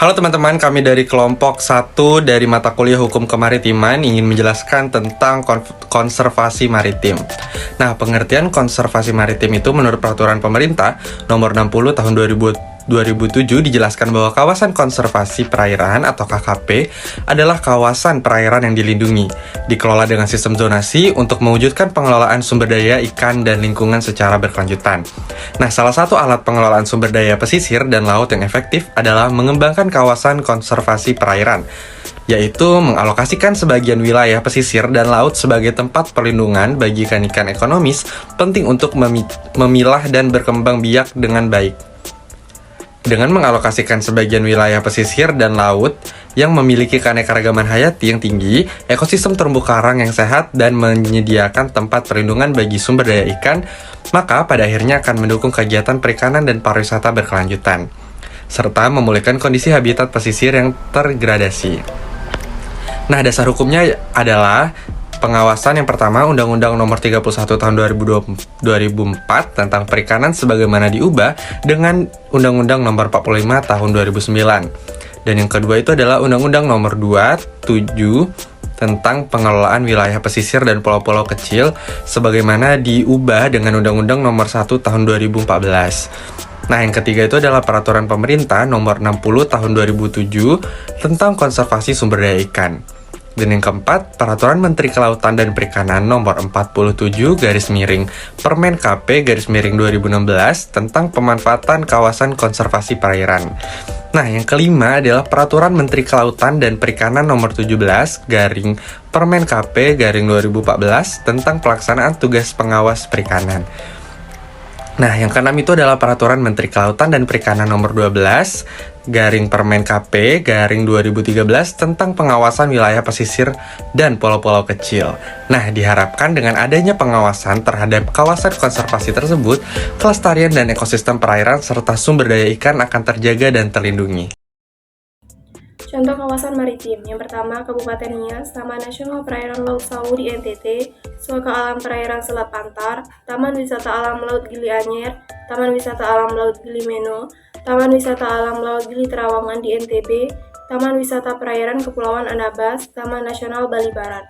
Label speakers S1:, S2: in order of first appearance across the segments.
S1: Halo teman-teman, kami dari kelompok 1 dari mata kuliah Hukum Kemaritiman ingin menjelaskan tentang konservasi maritim. Nah, pengertian konservasi maritim itu menurut peraturan pemerintah nomor 60 tahun 2007 dijelaskan bahwa kawasan konservasi perairan atau KKP adalah kawasan perairan yang dilindungi, dikelola dengan sistem zonasi untuk mewujudkan pengelolaan sumber daya ikan dan lingkungan secara berkelanjutan. Nah, salah satu alat pengelolaan sumber daya pesisir dan laut yang efektif adalah mengembangkan kawasan konservasi perairan, yaitu mengalokasikan sebagian wilayah pesisir dan laut sebagai tempat perlindungan bagi ikan-ikan ekonomis penting untuk memilah dan berkembang biak dengan baik. Dengan mengalokasikan sebagian wilayah pesisir dan laut yang memiliki keanekaragaman hayati yang tinggi, ekosistem terumbu karang yang sehat, dan menyediakan tempat perlindungan bagi sumber daya ikan, maka pada akhirnya akan mendukung kegiatan perikanan dan pariwisata berkelanjutan, serta memulihkan kondisi habitat pesisir yang tergradasi. Nah, dasar hukumnya adalah pengawasan yang pertama, Undang-Undang Nomor 31 Tahun 2004 tentang perikanan sebagaimana diubah dengan Undang-Undang Nomor 45 Tahun 2009. Dan yang kedua itu adalah Undang-Undang Nomor 27 tentang pengelolaan wilayah pesisir dan pulau-pulau kecil sebagaimana diubah dengan Undang-Undang Nomor 1 Tahun 2014. Nah, yang ketiga itu adalah Peraturan Pemerintah Nomor 60 Tahun 2007 tentang konservasi sumber daya ikan. Dan yang keempat, Peraturan Menteri Kelautan dan Perikanan Nomor 47 Permen KP 2016 tentang pemanfaatan kawasan konservasi perairan. Nah, yang kelima adalah Peraturan Menteri Kelautan dan Perikanan Nomor 17 Permen KP 2014 tentang pelaksanaan tugas pengawas perikanan. Nah, yang keenam itu adalah Peraturan Menteri Kelautan dan Perikanan Nomor 12 Permen KP 2013 tentang pengawasan wilayah pesisir dan pulau-pulau kecil. Nah, diharapkan dengan adanya pengawasan terhadap kawasan konservasi tersebut, kelestarian dan ekosistem perairan serta sumber daya ikan akan terjaga dan terlindungi.
S2: Contoh kawasan maritim. Yang pertama, Kabupaten Nias, Taman Nasional Perairan Laut Sawu di NTT, Suaka Alam Perairan Selat Pantar, Taman Wisata Alam Laut Gili Anyer, Taman Wisata Alam Laut Gili Meno, Taman Wisata Alam Laut Gili Trawangan di NTB, Taman Wisata Perairan Kepulauan Anambas, Taman Nasional Bali Barat.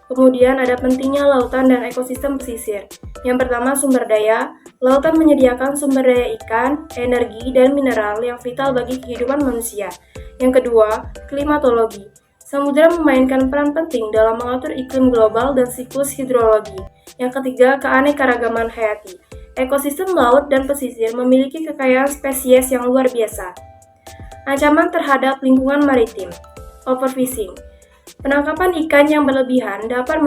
S2: Kemudian ada pentingnya lautan dan ekosistem pesisir. Yang pertama, sumber daya. Lautan menyediakan sumber daya ikan, energi, dan mineral yang vital bagi kehidupan manusia. Yang kedua, klimatologi. Samudra memainkan peran penting dalam mengatur iklim global dan siklus hidrologi. Yang ketiga, keanekaragaman hayati. Ekosistem laut dan pesisir memiliki kekayaan spesies yang luar biasa. Ancaman terhadap lingkungan maritim. Overfishing. Penangkapan ikan yang berlebihan dapat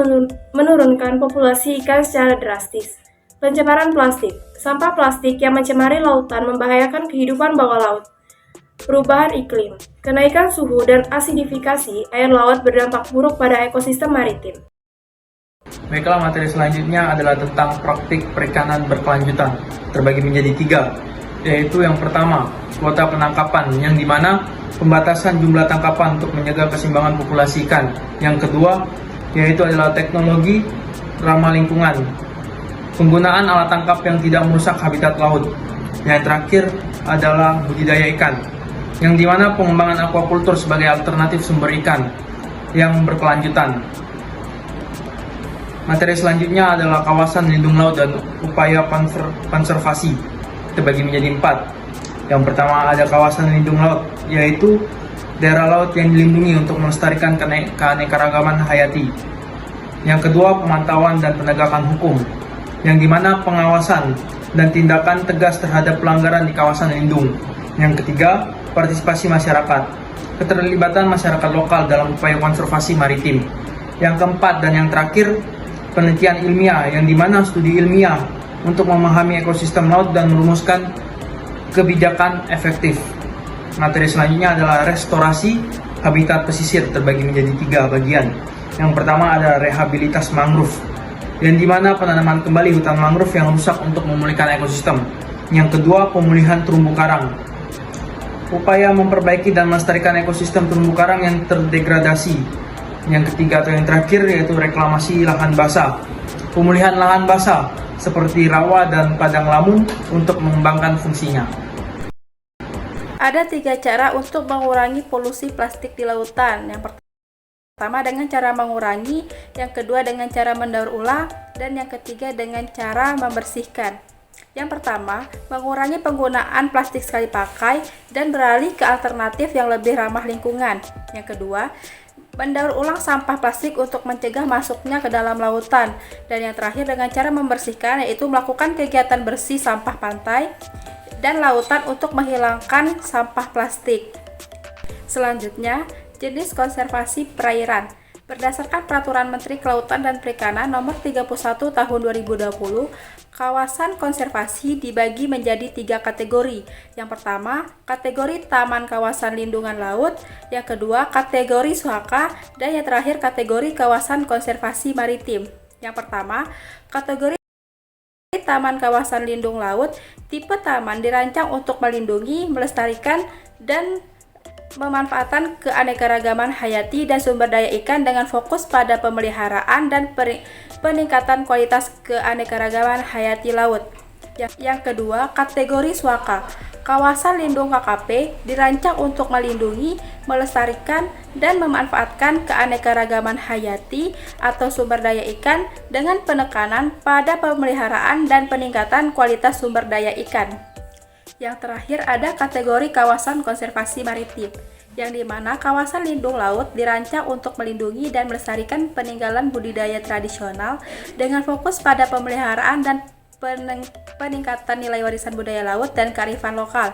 S2: menurunkan populasi ikan secara drastis. Pencemaran plastik. Sampah plastik yang mencemari lautan membahayakan kehidupan bawah laut. Perubahan iklim. Kenaikan suhu dan asidifikasi air laut berdampak buruk pada ekosistem maritim.
S3: Baiklah, materi selanjutnya adalah tentang praktik perikanan berkelanjutan, terbagi menjadi 3, yaitu yang pertama, kuota penangkapan, yang dimana pembatasan jumlah tangkapan untuk menjaga keseimbangan populasi ikan. Yang kedua, yaitu adalah teknologi ramah lingkungan, penggunaan alat tangkap yang tidak merusak habitat laut. Yang terakhir adalah budidaya ikan, yang dimana pengembangan aquaculture sebagai alternatif sumber ikan yang berkelanjutan. Materi selanjutnya adalah kawasan lindung laut dan upaya konservasi, terbagi menjadi 4. Yang pertama ada kawasan lindung laut, yaitu daerah laut yang dilindungi untuk melestarikan keanekaragaman hayati. Yang kedua, pemantauan dan penegakan hukum, yang dimana pengawasan dan tindakan tegas terhadap pelanggaran di kawasan lindung. Yang ketiga, partisipasi masyarakat, keterlibatan masyarakat lokal dalam upaya konservasi maritim. Yang keempat dan yang terakhir, penelitian ilmiah, yang dimana studi ilmiah untuk memahami ekosistem laut dan merumuskan kebijakan efektif. Materi selanjutnya adalah restorasi habitat pesisir, terbagi menjadi 3 bagian. Yang pertama ada rehabilitas mangrove, yang dimana penanaman kembali hutan mangrove yang rusak untuk memulihkan ekosistem. Yang kedua, pemulihan terumbu karang, upaya memperbaiki dan melestarikan ekosistem terumbu karang yang terdegradasi. Yang ketiga atau yang terakhir yaitu reklamasi lahan basah, pemulihan lahan basah seperti rawa dan padang lamun untuk mengembangkan fungsinya.
S4: Ada 3 cara untuk mengurangi polusi plastik di lautan. Yang pertama dengan cara mengurangi, yang kedua dengan cara mendaur ulang, dan yang ketiga dengan cara membersihkan. Yang pertama, mengurangi penggunaan plastik sekali pakai dan beralih ke alternatif yang lebih ramah lingkungan. Yang kedua, mendaur ulang sampah plastik untuk mencegah masuknya ke dalam lautan. Dan yang terakhir dengan cara membersihkan, yaitu melakukan kegiatan bersih sampah pantai dan lautan untuk menghilangkan sampah plastik. Selanjutnya, jenis konservasi perairan. Berdasarkan Peraturan Menteri Kelautan dan Perikanan Nomor 31 Tahun 2020, kawasan konservasi dibagi menjadi 3 kategori. Yang pertama, kategori Taman Kawasan Lindungan Laut, yang kedua, kategori Suaka, dan yang terakhir kategori Kawasan Konservasi Maritim. Yang pertama, kategori Taman Kawasan Lindung Laut. Tipe taman dirancang untuk melindungi, melestarikan, dan memanfaatkan keanekaragaman hayati dan sumber daya ikan dengan fokus pada pemeliharaan dan peningkatan kualitas keanekaragaman hayati laut. Yang kedua, kategori Suaka. Kawasan lindung KKP dirancang untuk melindungi, melestarikan, dan memanfaatkan keanekaragaman hayati atau sumber daya ikan dengan penekanan pada pemeliharaan dan peningkatan kualitas sumber daya ikan. Yang terakhir ada kategori kawasan konservasi maritim, yang dimana kawasan lindung laut dirancang untuk melindungi dan melestarikan peninggalan budidaya tradisional dengan fokus pada pemeliharaan dan peningkatan nilai warisan budaya laut dan kearifan lokal.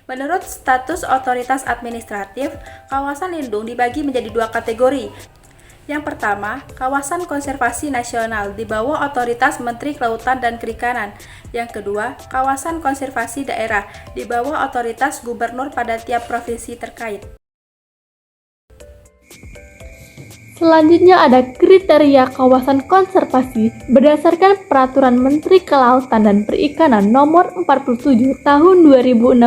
S4: Menurut status otoritas administratif, kawasan lindung dibagi menjadi 2 kategori. Yang pertama, kawasan konservasi nasional di bawah otoritas Menteri Kelautan dan Perikanan. Yang kedua, kawasan konservasi daerah di bawah otoritas gubernur pada tiap provinsi terkait.
S5: Selanjutnya ada kriteria kawasan konservasi berdasarkan Peraturan Menteri Kelautan dan Perikanan Nomor 47 Tahun 2016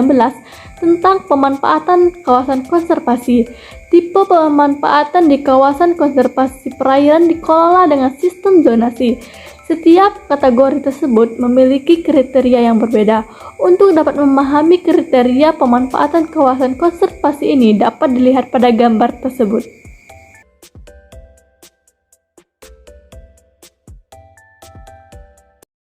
S5: tentang pemanfaatan kawasan konservasi. Tipe pemanfaatan di kawasan konservasi perairan dikelola dengan sistem zonasi. Setiap kategori tersebut memiliki kriteria yang berbeda. Untuk dapat memahami kriteria pemanfaatan kawasan konservasi ini dapat dilihat pada gambar tersebut.